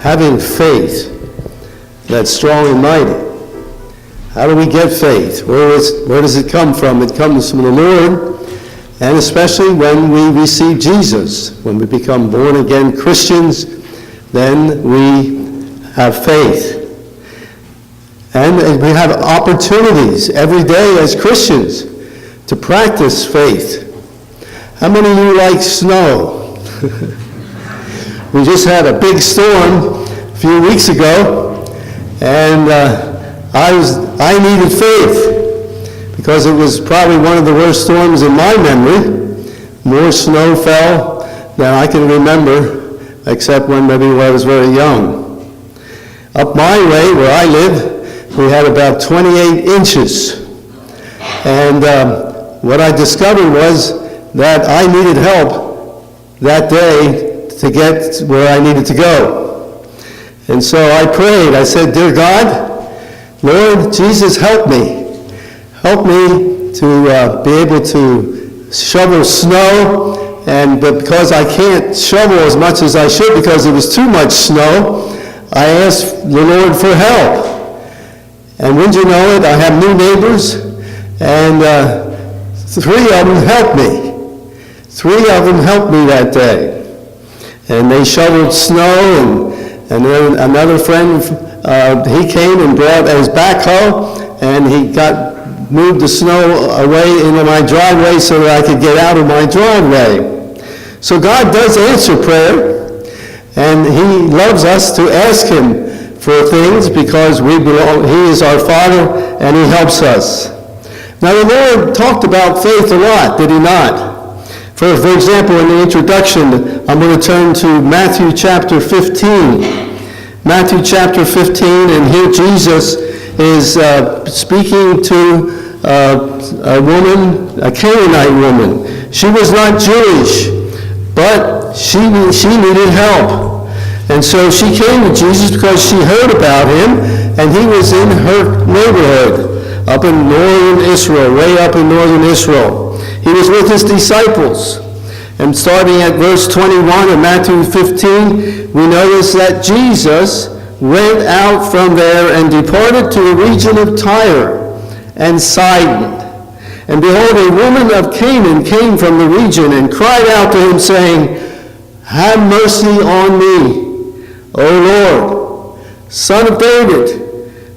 having faith that's strong and mighty. How do we get faith? Where does it come from? It comes from the Lord, and especially when we receive Jesus. When we become born-again Christians, then we have faith. And we have opportunities every day as Christians to practice faith. How many of you like snow? We just had a big storm a few weeks ago, and I needed faith because it was probably one of the worst storms in my memory. More snow fell than I can remember, except when maybe I was very young. Up my way, where I live, we had about 28 inches. And what I discovered was that I needed help that day to get where I needed to go. And so I prayed. I said, "Dear God, Lord Jesus, help me. Help me to be able to shovel snow. And because I can't shovel as much as I should because it was too much snow, I asked the Lord for help. And wouldn't you know it, I have new neighbors, and 3 of them helped me. 3 of them helped me that day. And they shoveled snow, and then another friend, he came and brought his backhoe, and he moved the snow away into my driveway so that I could get out of my driveway. So God does answer prayer, and he loves us to ask him for things because we belong. He is our Father, and he helps us. Now the Lord talked about faith a lot, did he not? For example, in the introduction, I'm going to turn to Matthew chapter 15. Matthew chapter 15, and here Jesus is speaking to a woman, a Canaanite woman. She was not Jewish, but she needed help. And so she came to Jesus because she heard about him, and he was in her neighborhood, up in northern Israel, way up in northern Israel. He was with his disciples. And starting at verse 21 of Matthew 15, we notice that Jesus went out from there and departed to the region of Tyre and Sidon. And behold, a woman of Canaan came from the region and cried out to him, saying, "Have mercy on me, O Lord, Son of David.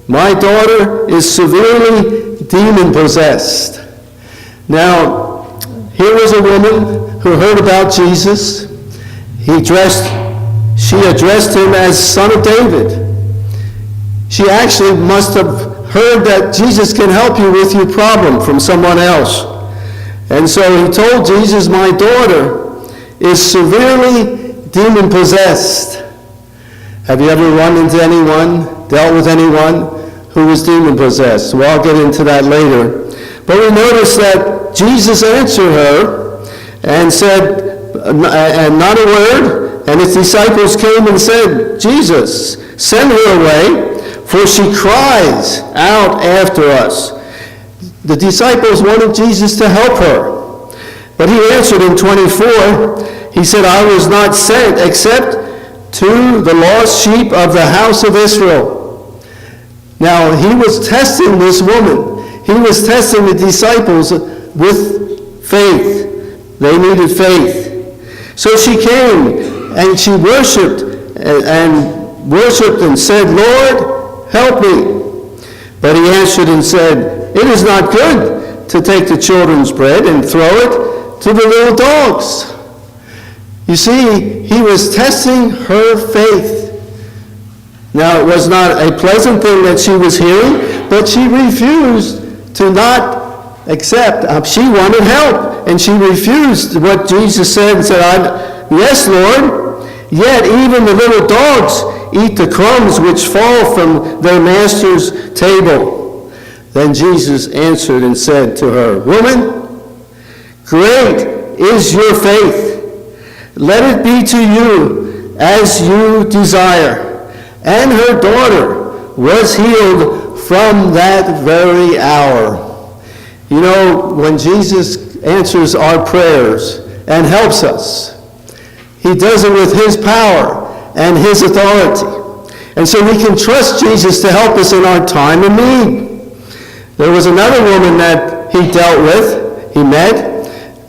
My daughter is severely demon-possessed." Now, here was a woman who heard about Jesus. She addressed him as Son of David. She actually must have heard that Jesus can help you with your problem from someone else. And so he told Jesus, "My daughter is severely demon-possessed." Have you ever run into anyone, dealt with anyone who was demon-possessed? Well, I'll get into that later. But we notice that Jesus answered her and said, and not a word, and his disciples came and said, "Jesus, send her away, for she cries out after us." The disciples wanted Jesus to help her. But he answered in 24, he said, "I was not sent except to the lost sheep of the house of Israel." Now, he was testing this woman. He was testing the disciples with faith. They needed faith. So she came and she worshipped and said, "Lord, help me." But he answered and said, "It is not good to take the children's bread and throw it to the little dogs." You see, he was testing her faith. Now, it was not a pleasant thing that she was hearing, but she refused to not accept. She wanted help, and she refused what Jesus said and said, "Yes, Lord, yet even the little dogs eat the crumbs which fall from their master's table." Then Jesus answered and said to her, "Woman, great is your faith. Let it be to you as you desire." And her daughter was healed from that very hour. You know, when Jesus answers our prayers and helps us, he does it with his power and his authority. And so we can trust Jesus to help us in our time of need. There was another woman that he dealt with,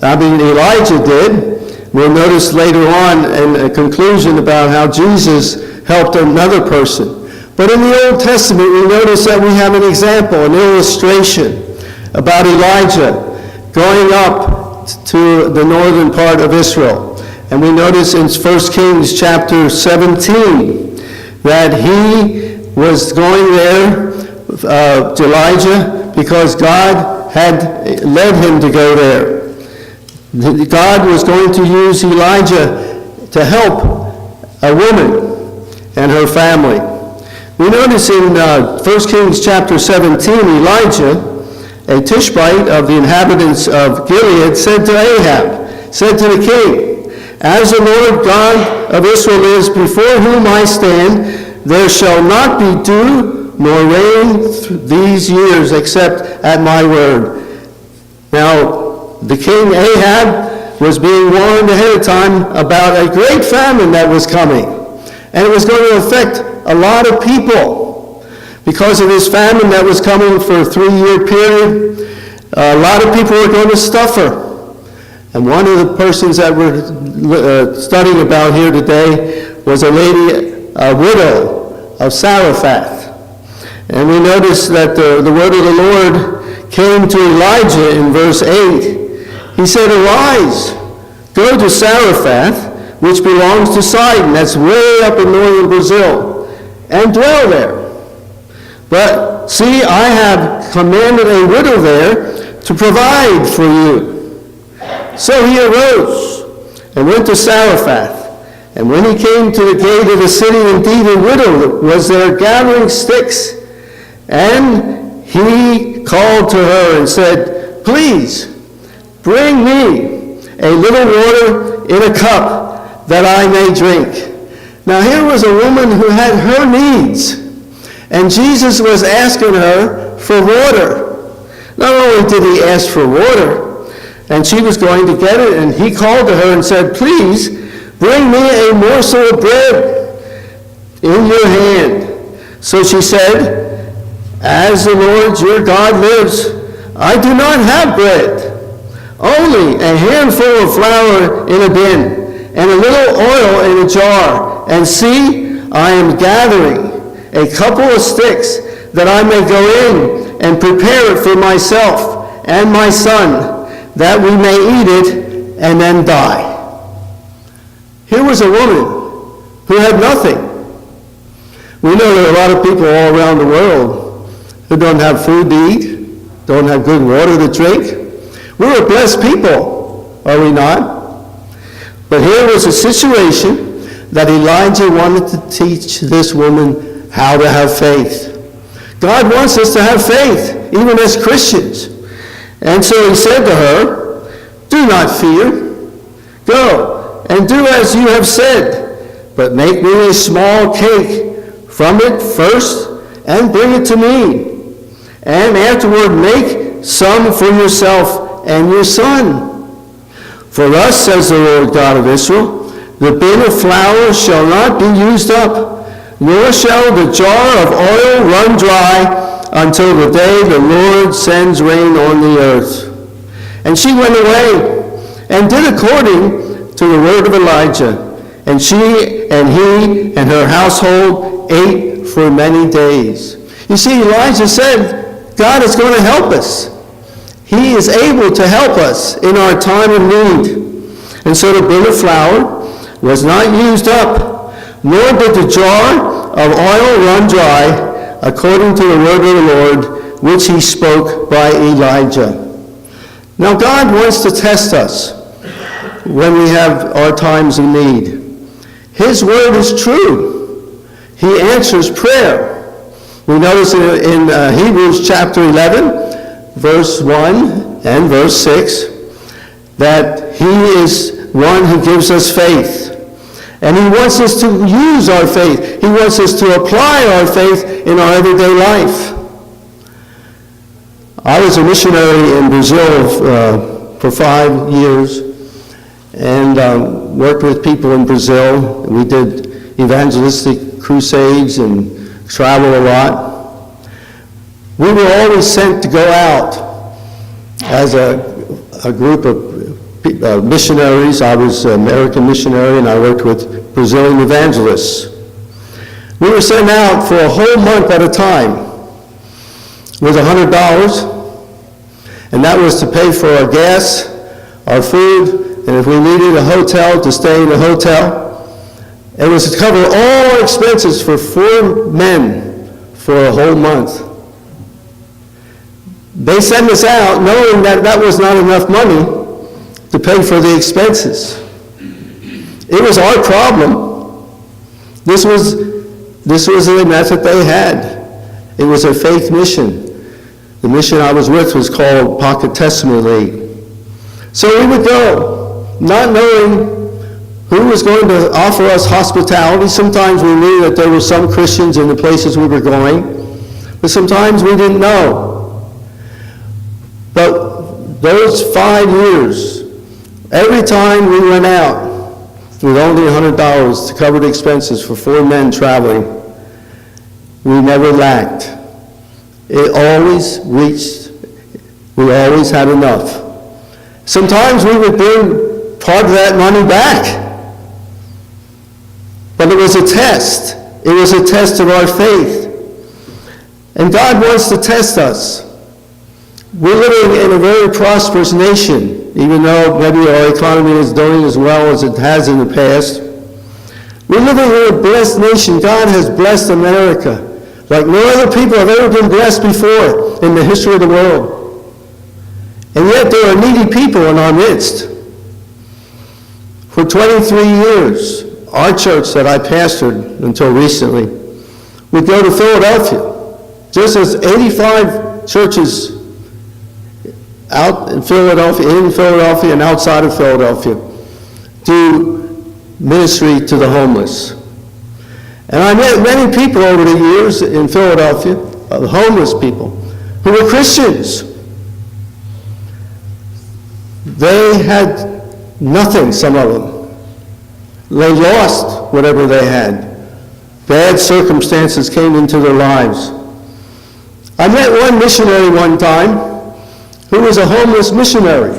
Elijah did. We'll notice later on in a conclusion about how Jesus helped another person. But in the Old Testament, we notice that we have an example, an illustration about Elijah going up to the northern part of Israel. And we notice in 1 Kings chapter 17 that he was going there, Elijah, because God had led him to go there. God was going to use Elijah to help a woman and her family. We notice in 1 Kings chapter 17, Elijah, a Tishbite of the inhabitants of Gilead, said to Ahab, said to the king, "As the Lord God of Israel is, before whom I stand, there shall not be dew nor rain these years except at my word." Now, the king Ahab was being warned ahead of time about a great famine that was coming. And it was going to affect a lot of people. Because of this famine that was coming for a 3-year period, a lot of people were going to suffer. And one of the persons that we're studying about here today was a lady, a widow of Zarephath. And we notice that the word of the Lord came to Elijah in verse 8. He said, "Arise, go to Zarephath, which belongs to Sidon," that's way up in northern Brazil, "and dwell there. But see, I have commanded a widow there to provide for you." So he arose and went to Zarephath. And when he came to the gate of the city, indeed a widow was there gathering sticks. And he called to her and said, "Please, bring me a little water in a cup, that I may drink." Now here was a woman who had her needs, and Jesus was asking her for water. Not only did he ask for water, and she was going to get it, and he called to her and said, "Please, bring me a morsel of bread in your hand." So she said, "As the Lord your God lives, I do not have bread, only a handful of flour in a bin, and a little oil in a jar. And see, I am gathering a couple of sticks, that I may go in and prepare it for myself and my son, that we may eat it and then die." Here was a woman who had nothing. We know there are a lot of people all around the world who don't have food to eat, don't have good water to drink. We're a blessed people, are we not? But here was a situation that Elijah wanted to teach this woman how to have faith. God wants us to have faith, even as Christians. And so he said to her, "Do not fear. Go and do as you have said, but make me a small cake from it first and bring it to me. And afterward make some for yourself and your son. For thus says the Lord God of Israel, the bin of flour shall not be used up, nor shall the jar of oil run dry until the day the Lord sends rain on the earth." And she went away and did according to the word of Elijah. And she and he and her household ate for many days. You see, Elijah said, God is going to help us. He is able to help us in our time of need. And so the bin of flour was not used up, nor did the jar of oil run dry, according to the word of the Lord, which he spoke by Elijah. Now God wants to test us when we have our times of need. His word is true. He answers prayer. We notice in Hebrews chapter 11, verse 1 and verse 6, that he is one who gives us faith. And he wants us to use our faith. He wants us to apply our faith in our everyday life. I was a missionary in Brazil for 5 years and worked with people in Brazil. We did evangelistic crusades and travel a lot. We were always sent to go out as a group of missionaries. I was an American missionary, and I worked with Brazilian evangelists. We were sent out for a whole month at a time with $100, and that was to pay for our gas, our food, and if we needed a hotel, to stay in a hotel. It was to cover all our expenses for 4 men for a whole month. They sent us out knowing that that was not enough money to pay for the expenses. It was our problem. This was the method they had. It was a faith mission. The mission I was with was called Pocket Testimony League. So we would go, not knowing who was going to offer us hospitality. Sometimes we knew that there were some Christians in the places we were going, but sometimes we didn't know. But those 5 years, every time we went out with only $100 to cover the expenses for 4 men traveling, we never lacked. It always reached, we always had enough. Sometimes we would bring part of that money back. But it was a test. It was a test of our faith. And God wants to test us. We're living in a very prosperous nation, even though maybe our economy is doing as well as it has in the past. We're living in a blessed nation. God has blessed America like no other people have ever been blessed before in the history of the world. And yet there are needy people in our midst. For 23 years, our church that I pastored until recently would go to Philadelphia, just as 85 churches out in Philadelphia and outside of Philadelphia do ministry to the homeless. And I met many people over the years in Philadelphia, homeless people, who were Christians. They had nothing, some of them. They lost whatever they had. Bad circumstances came into their lives. I met one missionary one time who was a homeless missionary.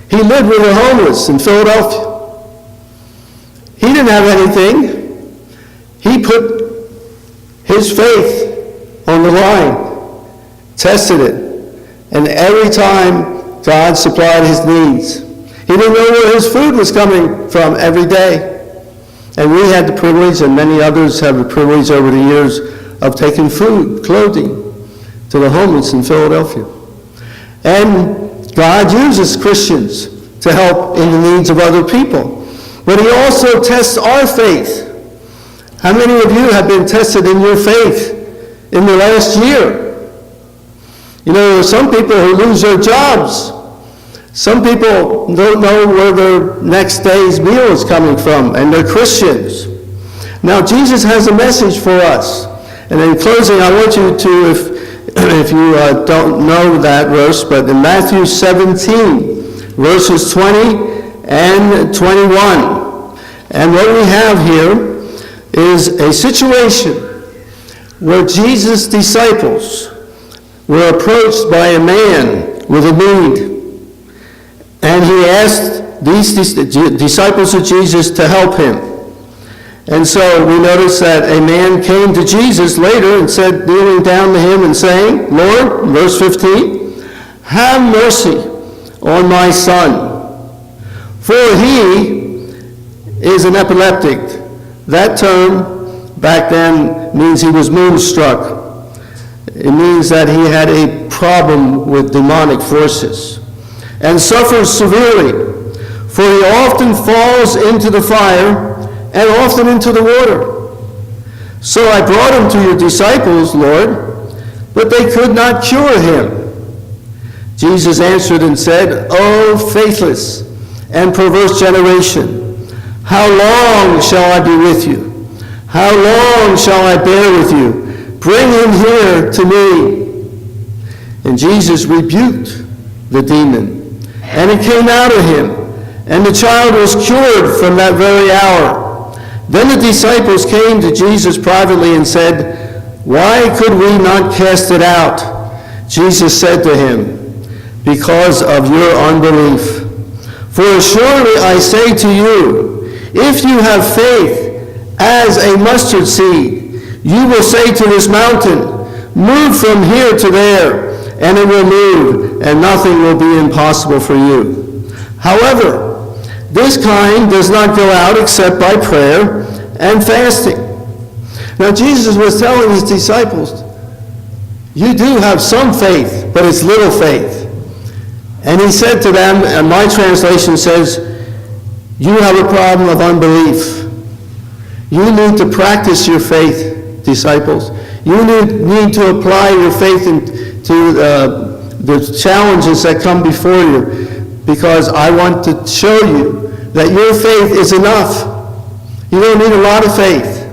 He lived with the homeless in Philadelphia. He didn't have anything. He put his faith on the line, tested it, and every time God supplied his needs. He didn't know where his food was coming from every day. And we had the privilege, and many others have the privilege over the years, of taking food, clothing, to the homeless in Philadelphia. And God uses Christians to help in the needs of other people. But he also tests our faith. How many of you have been tested in your faith in the last year? You know, there are some people who lose their jobs. Some people don't know where their next day's meal is coming from, and they're Christians. Now, Jesus has a message for us. And in closing, I want you to, if you don't know that verse, but in Matthew 17, verses 20 and 21. And what we have here is a situation where Jesus' disciples were approached by a man with a need. And he asked these disciples of Jesus to help him. And so we notice that a man came to Jesus later and said, kneeling down to him and saying, Lord, verse 15, have mercy on my son, for he is an epileptic. That term back then means he was moonstruck. It means that he had a problem with demonic forces and suffers severely, for he often falls into the fire and often into the water. So I brought him to your disciples, Lord, but they could not cure him. Jesus answered and said, O faithless and perverse generation, how long shall I be with you? How long shall I bear with you? Bring him here to me. And Jesus rebuked the demon, and it came out of him, and the child was cured from that very hour. Then the disciples came to Jesus privately and said, "Why could we not cast it out?" Jesus said to him, "Because of your unbelief. For surely I say to you, if you have faith as a mustard seed, you will say to this mountain, 'Move from here to there,' and it will move, and nothing will be impossible for you. However, this kind does not go out except by prayer and fasting." Now Jesus was telling his disciples, you do have some faith, but it's little faith. And he said to them, and my translation says, you have a problem of unbelief. You need to practice your faith, disciples. You need to apply your faith to the challenges that come before you, because I want to show you that your faith is enough. You don't need a lot of faith.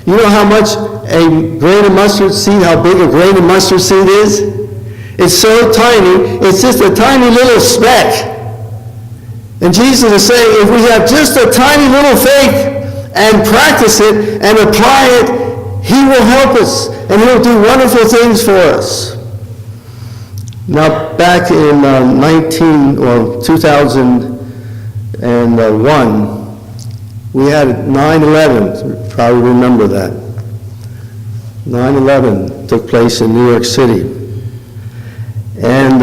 You know how much a grain of mustard seed, how big a grain of mustard seed is? It's so tiny, it's just a tiny little speck. And Jesus is saying, if we have just a tiny little faith and practice it and apply it, he will help us and he'll do wonderful things for us. Now, back in 2001, we had 9/11. You probably remember that. 9/11 took place in New York City. And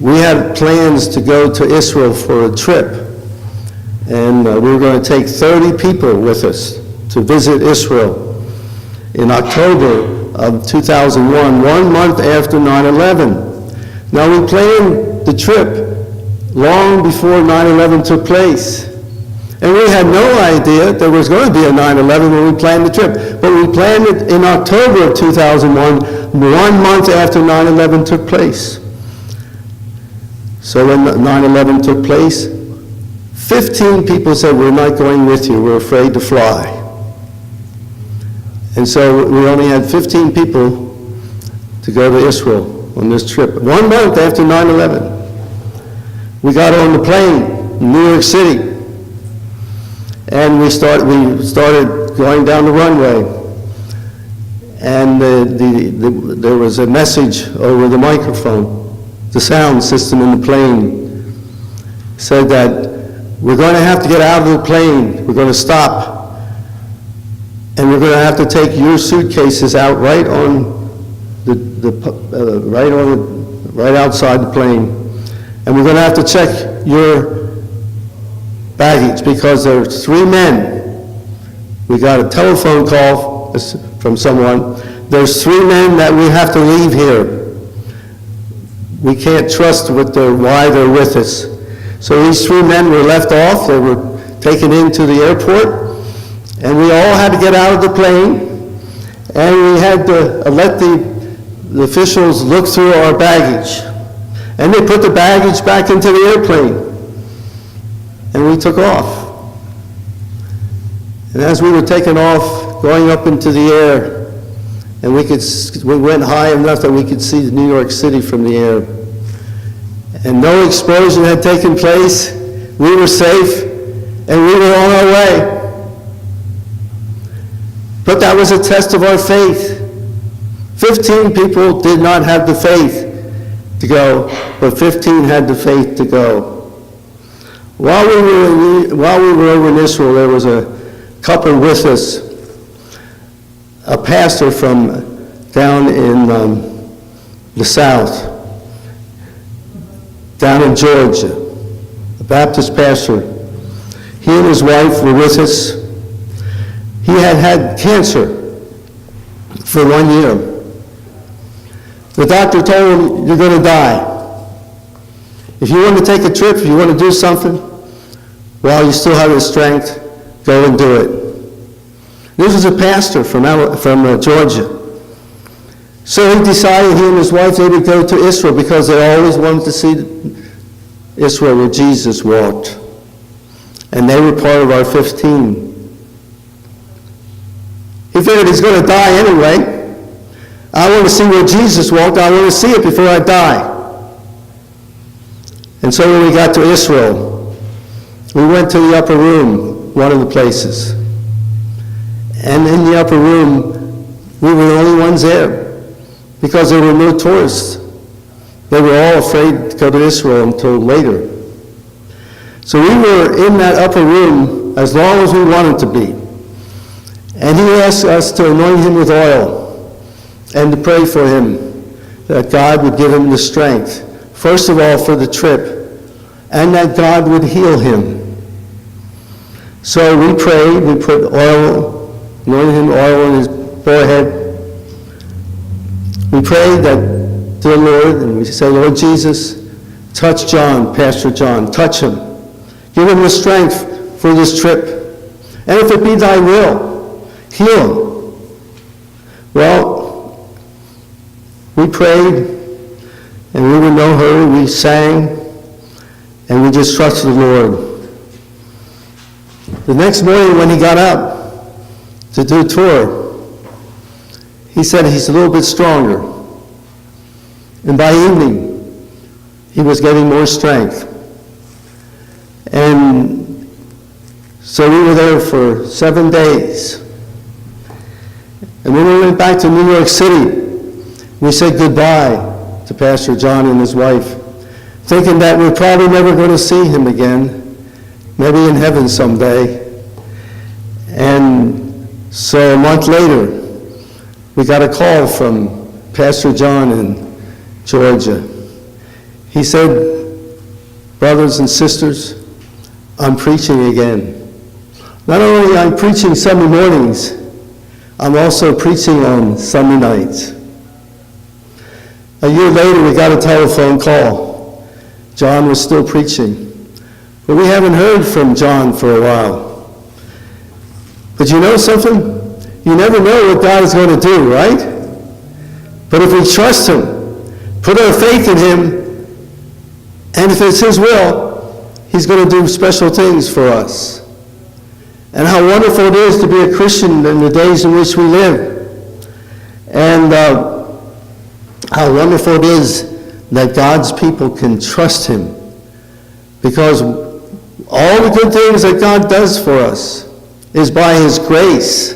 we had plans to go to Israel for a trip. And we were going to take 30 people with us to visit Israel in October of 2001, 1 month after 9/11. Now, we planned the trip long before 9/11 took place. And we had no idea there was going to be a 9/11 when we planned the trip. But we planned it in October of 2001, 1 month after 9/11 took place. So when 9/11 took place, 15 people said, "We're not going with you. We're afraid to fly." And so we only had 15 people to go to Israel on this trip. 1 month after 9/11, we got on the plane in New York City, and we started going down the runway. And there was a message over the microphone. The sound system in the plane said that we're going to have to get out of the plane. We're going to stop. And we're going to have to take your suitcases out right outside the plane. And we're going to have to check your baggage because there are 3 men. We got a telephone call from someone. There's 3 men that we have to leave here. We can't trust why they're with us. So these 3 men were left off. They were taken into the airport. And we all had to get out of the plane. And we had to let the officials look through our baggage. And they put the baggage back into the airplane. And we took off. And as we were taking off, going up into the air, and we went high enough that we could see New York City from the air. And no explosion had taken place. We were safe, and we were on our way. But that was a test of our faith. 15 people did not have the faith to go, but 15 had the faith to go. While we were over in Israel, there was a couple with us, a pastor from down in the south, down in Georgia, a Baptist pastor. He and his wife were with us. He had cancer for 1 year. The doctor told him, "You're going to die. If you want to take a trip, if you want to do something, while you still have the strength, go and do it." This was a pastor from Georgia. So he decided, he and his wife, they would go to Israel because they always wanted to see Israel where Jesus walked. And they were part of our 15. He figured he's going to die anyway. I want to see where Jesus walked. I want to see it before I die. And so when we got to Israel, we went to the upper room. one of the places. And in the upper room, we were the only ones there because there were no tourists. They were all afraid to go to Israel until later. So we were in that upper room as long as we wanted to be. And he asked us to anoint him with oil and to pray for him, that God would give him the strength, first of all for the trip, and that God would heal him. So we prayed, we put oil, anointed him oil on his forehead. We prayed that to the Lord, and we said, Lord Jesus, touch John, Pastor John, touch him. Give him the strength for this trip. And if it be thy will, heal him. Well, we prayed, and we were in no hurry. We sang, and we just trusted the Lord. The next morning when he got up to do a tour, he said he's a little bit stronger. And by evening, he was getting more strength. And so we were there for 7 days. And when we went back to New York City, we said goodbye to Pastor John and his wife, thinking that we're probably never going to see him again, maybe in heaven someday. And so a month later, we got a call from Pastor John in Georgia. He said, brothers and sisters, I'm preaching again. Not only am I preaching Sunday mornings, I'm also preaching on Sunday nights. A year later, we got a telephone call. John was still preaching. But we haven't heard from John for a while. But you know something? You never know what God is going to do, right? But if we trust him, put our faith in him, and if it's his will, he's going to do special things for us. And how wonderful it is to be a Christian in the days in which we live. And how wonderful it is that God's people can trust him. Because all the good things that God does for us is by his grace.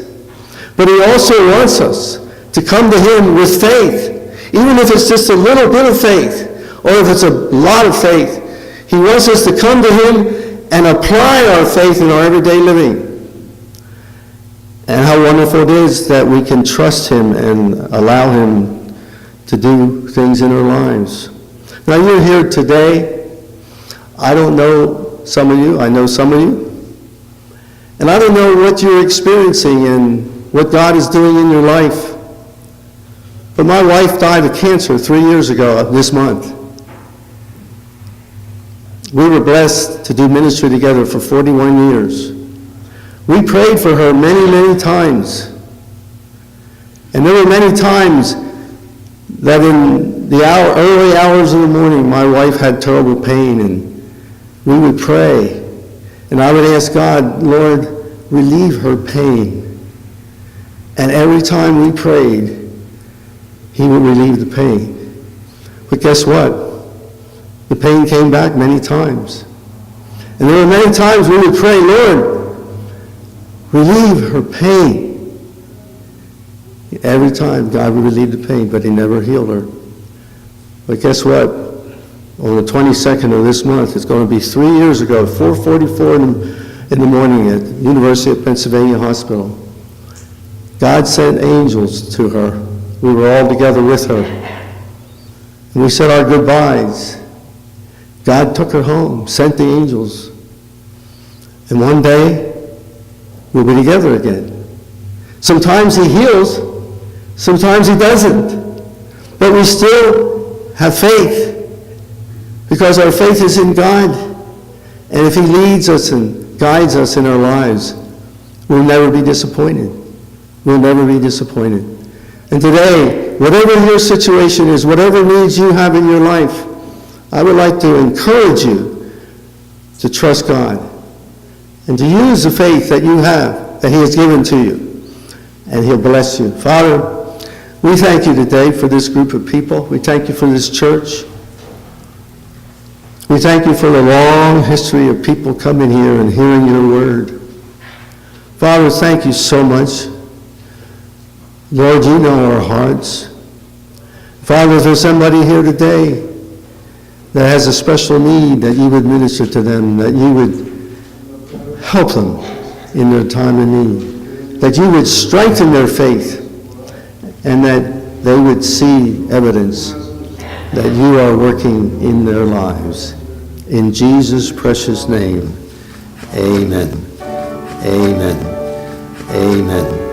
But he also wants us to come to him with faith. Even if it's just a little bit of faith, or if it's a lot of faith, he wants us to come to him and apply our faith in our everyday living. And how wonderful it is that we can trust him and allow him to do things in our lives. Now you're here today. I don't know some of you. I know some of you. And I don't know what you're experiencing and what God is doing in your life. But my wife died of cancer 3 years ago this month. We were blessed to do ministry together for 41 years. We prayed for her many, many times. And there were many times that in the early hours of the morning, my wife had terrible pain, and we would pray. And I would ask God, Lord, relieve her pain. And every time we prayed, he would relieve the pain. But guess what? The pain came back many times. And there were many times we would pray, Lord, relieve her pain. Every time God would relieve the pain, but he never healed her. But guess what? On the 22nd of this month, it's going to be 3 years ago, 4:44 in the morning at University of Pennsylvania Hospital. God sent angels to her. We were all together with her. And we said our goodbyes. God took her home, sent the angels. And one day, we'll be together again. Sometimes he heals, sometimes he doesn't. But we still have faith, because our faith is in God. And if he leads us and guides us in our lives, we'll never be disappointed. We'll never be disappointed. And today, whatever your situation is, whatever needs you have in your life, I would like to encourage you to trust God and to use the faith that you have, that he has given to you, and he'll bless you. Father, we thank you today for this group of people. We thank you for this church. We thank you for the long history of people coming here and hearing your word. Father, thank you so much. Lord, you know our hearts. Father, if there's somebody here today that has a special need, that you would minister to them, that you would help them in their time of need, that you would strengthen their faith, and that they would see evidence that you are working in their lives. In Jesus' precious name, amen. Amen. Amen.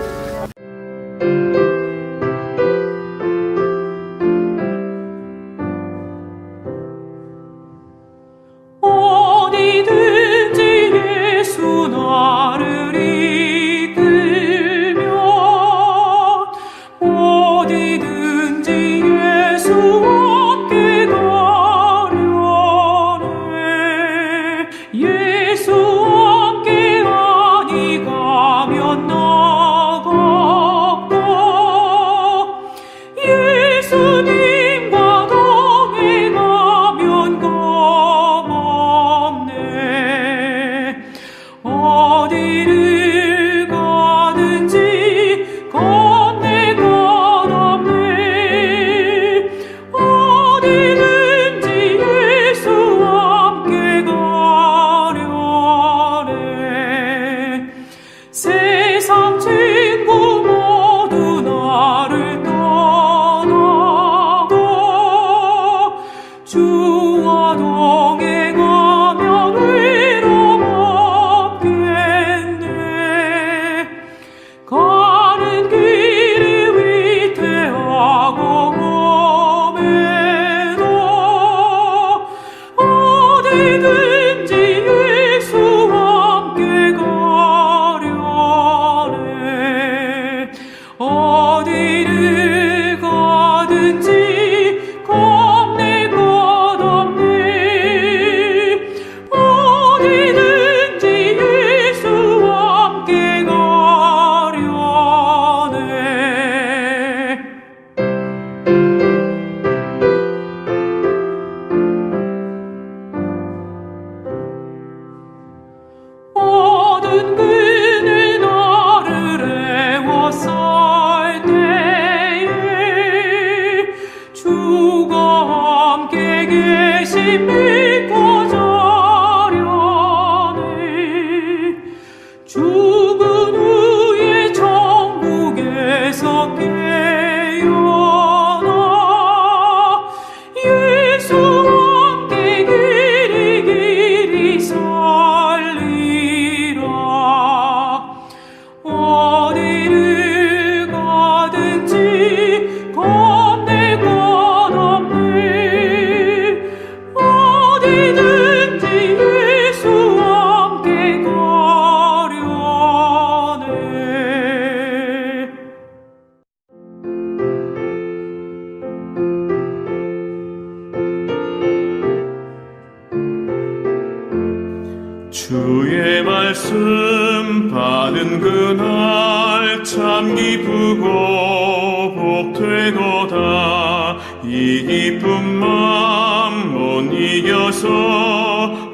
주의 말씀 받은 그날 참 기쁘고 복되도다. 이 기쁜 마음 못 이겨서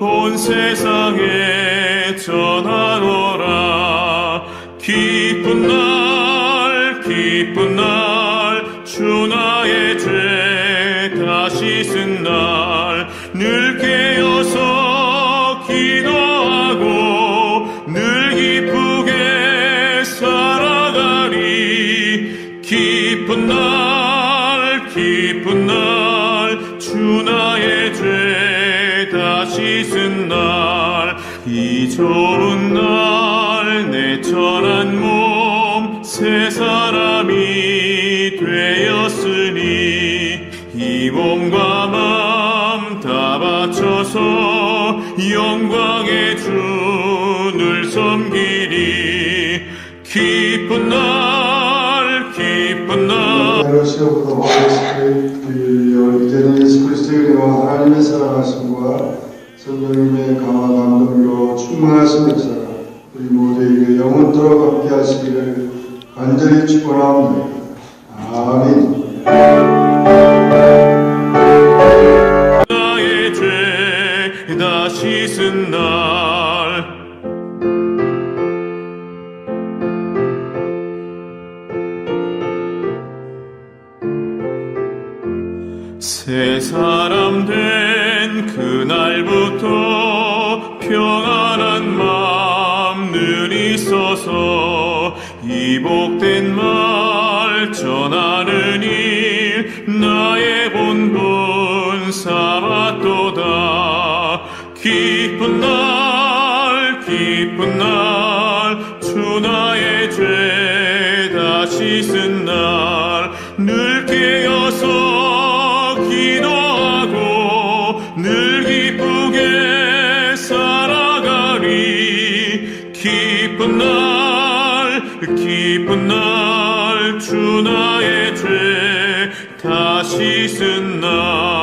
온 세상에 전하노라. 기쁜 날 주 나의 죄 다시 쓴 날 늘 깨어서 기도하고 늘 기쁘게 살아가리. 기쁜 날 주 나의 죄 다시 쓴 날 이 좋은 날 내 천한 몸 새 사람이 되었으니 이 몸과 마음 다 바쳐서 영광의 주를 섬기리. 기쁜 날 이제는 예수 그리스도의 은혜와 하나님의 사랑하심과 성령님의 강화 감동으로 충만하신 역사가 우리 모두에게 영원토록 함께 하시기를 간절히 축원합니다. 아멘. 나의 죄 다시 쓴 날 새 사람 된 그날부터 평안한 마음 늘 있어서 이 복된 말 전하는 일 나의 본분 삼았도다. 기쁜 날 주 나의 죄 다시 쓴 날 늘 깨어서 기도하고 늘 기쁘게 살아가리. 기쁜 날 주 나의 죄 다시 쓴 날